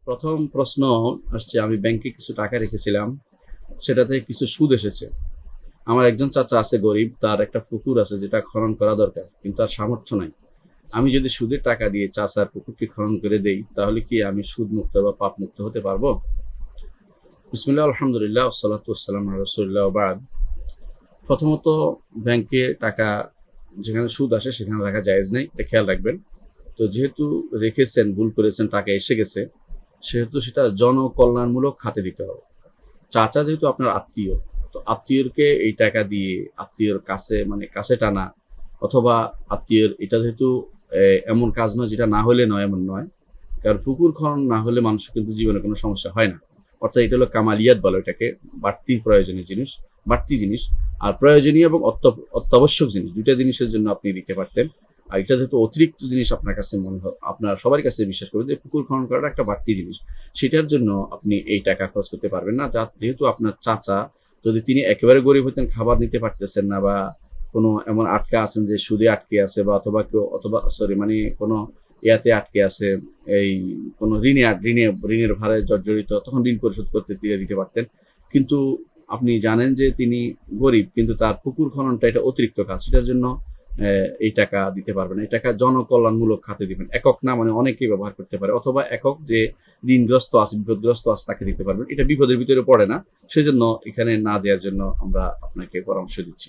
প্রথম প্রশ্ন আসছে, আমি ব্যাংকে কিছু টাকা রেখেছিলাম, সেটাতে কিছু সুদ এসেছে। আমার একজন চাচা আছে গরিব, তার একটা পুকুর আছে যেটা খনন করা দরকার, কিন্তু তার সামর্থ্য নাই। আমি যদি সুদের টাকা দিয়ে চাচার পুকুরটি খনন করে দেই, তাহলে কি আমি সুদ মুক্ত বা পাপ মুক্ত হতে পারবো? বিসমিল্লাহ, আলহামদুলিল্লাহ, ওয়াসসালাতু ওয়াসসালামু আলা রাসূলিল্লাহ ওয়া বা'দ। প্রথমত, ব্যাংকে টাকা যেখানে সুদ আসে সেখানে রাখা জায়েজ নাই, এটা খেয়াল রাখবেন। তো যেহেতু রেখেছেন, ভুল করেছেন, টাকা এসে গেছে, সেহেতু সেটা জনকল্যাণমূলক খাতে দিতে হবে। চাচা যেহেতু আপনার আত্মীয়, তো আত্মীয়কে এই টাকা দিয়ে আত্মীয়র কাছে মানে কাছে টানা, অথবা আত্মীয়র এটা যেহেতু এমন কাজ নয় যেটা না হলে নয়, এমন নয়। কারণ পুকুর খনন না হলে মানুষের কিন্তু জীবনে কোনো সমস্যা হয় না। অর্থাৎ এটা হলো কামালিয়াত বলে এটাকে, বাড়তি প্রয়োজনীয় জিনিস, বাড়তি জিনিস। আর প্রয়োজনীয় এবং অত্যাবশ্যক জিনিস, দুইটা জিনিসের জন্য আপনি দিতে পারতেন। আর এটা যেহেতু অতিরিক্ত জিনিস আপনার কাছে মনে হয়, আপনার সবার কাছে বিশ্বাস করে যে পুকুর খনন করাটা একটা বাড়তি জিনিস, সেটার জন্য আপনি এই টাকা খরচ করতে পারবেন না। যেহেতু আপনার চাচা, যদি তিনি একেবারে গরিব হতেন, খাবার নিতে পারতেছেন না, বা কোনো এমন আটকা আছেন যে সুদে আটকে আছে, বা অথবা সরি মানে কোনো ইয়াতে আটকে আছে, এই কোনো ঋণের ভারে জর্জরিত, তখন ঋণ পরিশোধ করতে দিতে পারতেন। কিন্তু আপনি জানেন যে তিনি গরিব, কিন্তু তার পুকুর খননটা এটা অতিরিক্ত কাজ, সেটার জন্য এই টাকা দিতে পারবেন। এই টাকা জনকল্যাণমূলক খাতে দিবেন, একক না, মানে অনেকেই ব্যবহার করতে পারে, অথবা একক যে ঋণগ্রস্ত আছে, বিপদগ্রস্ত আছে, তাকে দিতে পারবেন। এটা বিপদের ভিতরে পড়ে না, সেজন্য এখানে না দেওয়ার জন্য আমরা আপনাকে পরামর্শ দিচ্ছি।